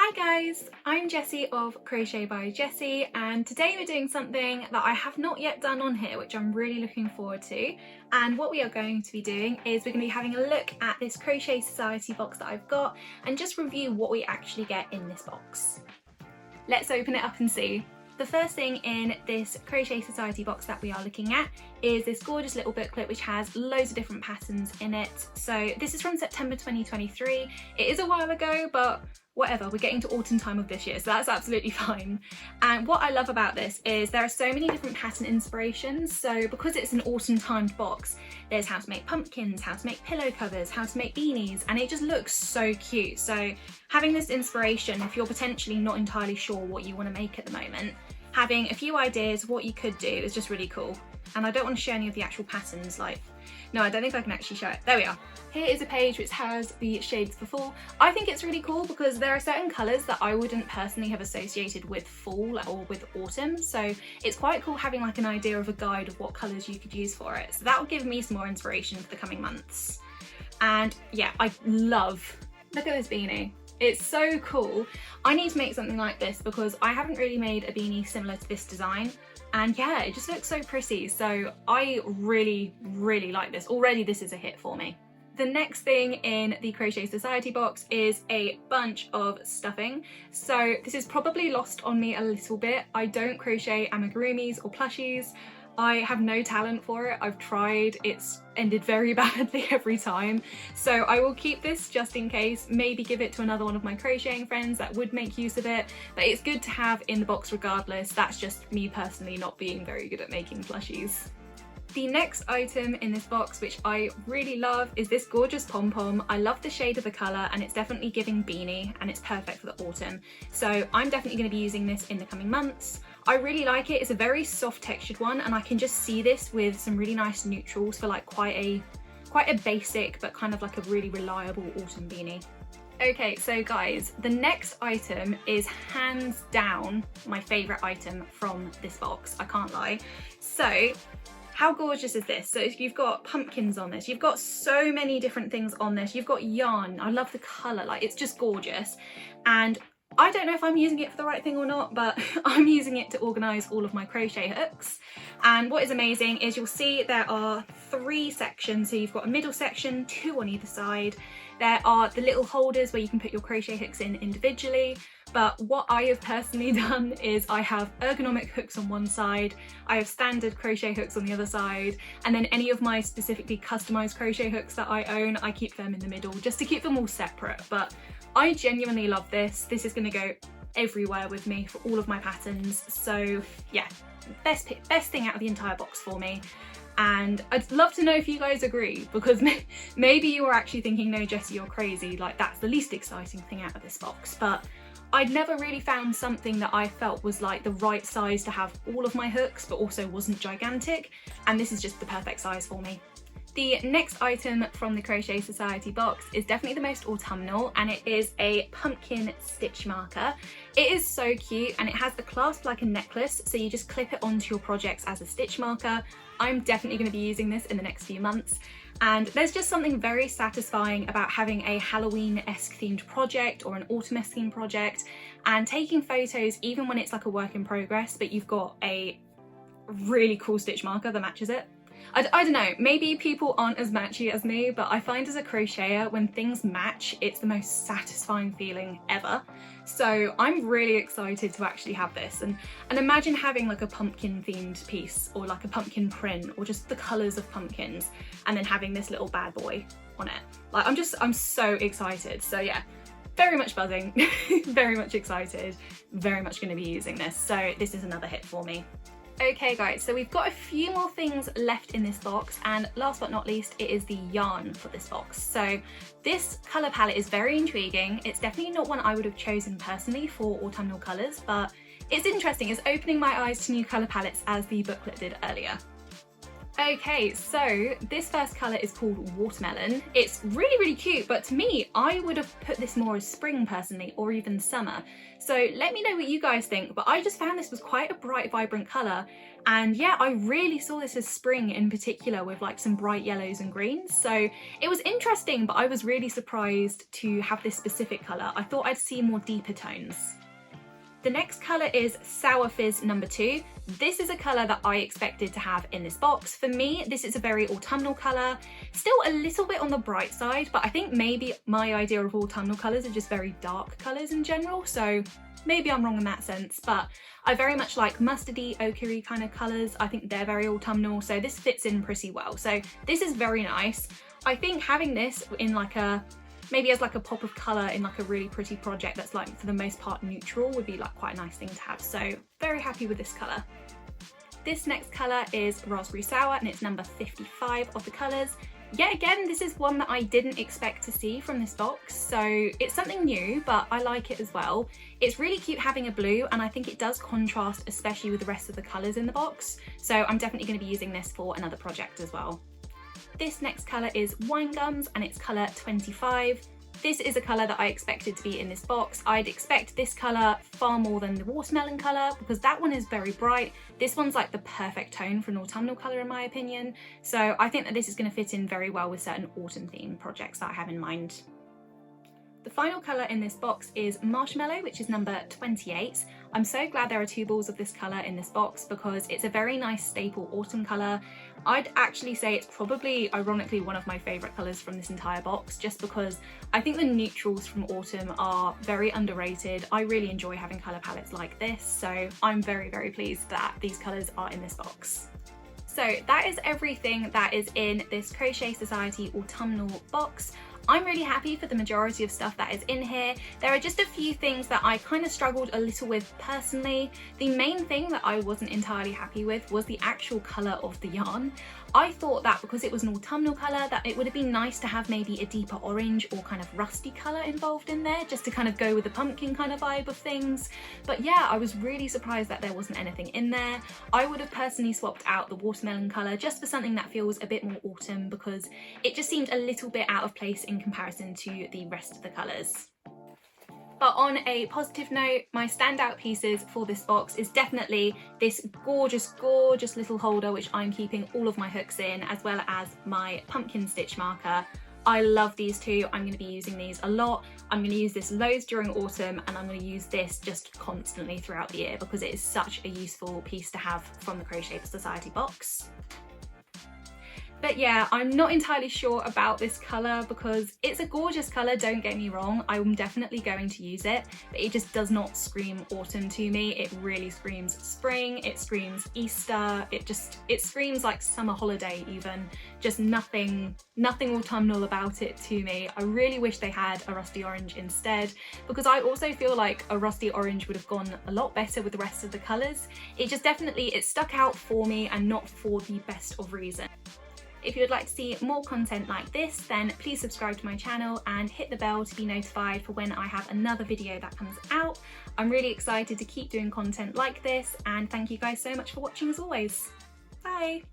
Hi guys, I'm Jessie of Crochet by Jessie, and today we're doing something that I have not yet done on here, which I'm really looking forward to. And what we are going to be doing is we're going to be having a look at this Crochet Society box that I've got and just review what we actually get in this box. Let's open it up and see. The first thing in this Crochet Society box that we are looking at is this gorgeous little booklet which has loads of different patterns in it. So this is from September 2023. It is a while ago, but whatever, we're getting to autumn time of this year, so that's absolutely fine. And what I love about this is there are so many different pattern inspirations. So because it's an autumn timed box, there's how to make pumpkins, how to make pillow covers, how to make beanies, and it just looks so cute. So having this inspiration, if you're potentially not entirely sure what you want to make at the moment, having a few ideas of what you could do is just really cool. And I don't want to show any of the actual patterns, no, I don't think I can actually show it. There we are. Here is a page which has the shades for fall. I think it's really cool because there are certain colours that I wouldn't personally have associated with fall or with autumn. So it's quite cool having like an idea of a guide of what colours you could use for it. So that will give me some more inspiration for the coming months. And yeah, I love, look at this beanie. It's so cool. I need to make something like this because I haven't really made a beanie similar to this design. And yeah, it just looks so pretty. So I really like this. Already this is a hit for me. The next thing in the Crochet Society box is a bunch of stuffing. So this is probably lost on me a little bit. I don't crochet amigurumis or plushies. I have no talent for it. I've tried, it's ended very badly every time. So I will keep this just in case, maybe give it to another one of my crocheting friends that would make use of it. But it's good to have in the box regardless. That's just me personally not being very good at making plushies. The next item in this box, which I really love, is this gorgeous pom-pom. I love the shade of the colour and it's definitely giving beanie and it's perfect for the autumn. So I'm definitely going to be using this in the coming months. I really like it. It's a very soft textured one and I can just see this with some really nice neutrals for like quite a basic but kind of like a really reliable autumn beanie. Okay, so guys, the next item is hands down my favourite item from this box, I can't lie. So how gorgeous is this? So you've got pumpkins on this, you've got so many different things on this, you've got yarn, I love the colour, like it's just gorgeous. And I don't know if I'm using it for the right thing or not, but I'm using it to organise all of my crochet hooks. And what is amazing is you'll see there are 3 sections. So you've got a middle section, 2 on either side. There are the little holders where you can put your crochet hooks in individually. But what I have personally done is I have ergonomic hooks on one side, I have standard crochet hooks on the other side, and then any of my specifically customised crochet hooks that I own, I keep them in the middle just to keep them all separate. But I genuinely love this. This is going to go everywhere with me for all of my patterns. So yeah, best thing out of the entire box for me. And I'd love to know if you guys agree, because maybe you are actually thinking, no Jessie, you're crazy, like that's the least exciting thing out of this box. But I'd never really found something that I felt was like the right size to have all of my hooks but also wasn't gigantic, and this is just the perfect size for me. The next item from the Crochet Society box is definitely the most autumnal, and it is a pumpkin stitch marker. It is so cute and it has the clasp like a necklace, so you just clip it onto your projects as a stitch marker. I'm definitely going to be using this in the next few months. And there's just something very satisfying about having a Halloween-esque themed project or an autumn-esque themed project and taking photos even when it's like a work in progress but you've got a really cool stitch marker that matches it. I don't know, maybe people aren't as matchy as me, but I find as a crocheter when things match, it's the most satisfying feeling ever. So I'm really excited to actually have this, and imagine having like a pumpkin themed piece or like a pumpkin print or just the colours of pumpkins and then having this little bad boy on it. Like I'm so excited. So yeah, very much buzzing, very much excited, very much going to be using this. So this is another hit for me. Okay guys, so we've got a few more things left in this box, and last but not least, it is the yarn for this box. So this colour palette is very intriguing. It's definitely not one I would have chosen personally for autumnal colours, but it's interesting. It's opening my eyes to new colour palettes as the booklet did earlier. Okay, so this first colour is called Watermelon. It's really, really cute, but to me, I would have put this more as spring personally, or even summer. So let me know what you guys think, but I just found this was quite a bright, vibrant colour. And yeah, I really saw this as spring in particular with like some bright yellows and greens. So it was interesting, but I was really surprised to have this specific colour. I thought I'd see more deeper tones. The next colour is Sour Fizz number 2. This is a colour that I expected to have in this box. For me, this is a very autumnal colour. Still a little bit on the bright side, but I think maybe my idea of autumnal colours are just very dark colours in general, so maybe I'm wrong in that sense, but I very much like mustardy, ochre kind of colours. I think they're very autumnal, so this fits in pretty well. So this is very nice. I think having this in like a maybe as like a pop of colour in like a really pretty project that's like for the most part neutral would be like quite a nice thing to have. So very happy with this colour. This next colour is Raspberry Sour and it's number 55 of the colours. Yet again, this is one that I didn't expect to see from this box, so it's something new, but I like it as well. It's really cute having a blue, and I think it does contrast especially with the rest of the colours in the box, so I'm definitely going to be using this for another project as well. This next colour is Wine Gums and it's colour 25. This is a colour that I expected to be in this box. I'd expect this colour far more than the watermelon colour because that one is very bright. This one's like the perfect tone for an autumnal colour in my opinion. So I think that this is going to fit in very well with certain autumn themed projects that I have in mind. The final colour in this box is Marshmallow, which is number 28. I'm so glad there are 2 balls of this colour in this box because it's a very nice staple autumn colour. I'd actually say it's probably, ironically, one of my favourite colours from this entire box, just because I think the neutrals from autumn are very underrated. I really enjoy having colour palettes like this, so I'm very, very pleased that these colours are in this box. So that is everything that is in this Crochet Society autumnal box. I'm really happy for the majority of stuff that is in here. There are just a few things that I kind of struggled a little with personally. The main thing that I wasn't entirely happy with was the actual colour of the yarn. I thought that because it was an autumnal colour that it would have been nice to have maybe a deeper orange or kind of rusty colour involved in there just to kind of go with the pumpkin kind of vibe of things. But yeah, I was really surprised that there wasn't anything in there. I would have personally swapped out the watermelon colour just for something that feels a bit more autumn because it just seemed a little bit out of place in comparison to the rest of the colours. But on a positive note, my standout pieces for this box is definitely this gorgeous, gorgeous little holder which I'm keeping all of my hooks in, as well as my pumpkin stitch marker. I love these two. I'm going to be using these a lot. I'm going to use this loads during autumn, and I'm going to use this just constantly throughout the year because it is such a useful piece to have from the Crochet Society box. But yeah, I'm not entirely sure about this colour because it's a gorgeous colour, don't get me wrong. I'm definitely going to use it, but it just does not scream autumn to me. It really screams spring, it screams Easter, it screams like summer holiday even. Just nothing autumnal about it to me. I really wish they had a rusty orange instead because I also feel like a rusty orange would have gone a lot better with the rest of the colours. It just definitely, it stuck out for me and not for the best of reason. If you would like to see more content like this, then please subscribe to my channel and hit the bell to be notified for when I have another video that comes out. I'm really excited to keep doing content like this, and thank you guys so much for watching as always. Bye!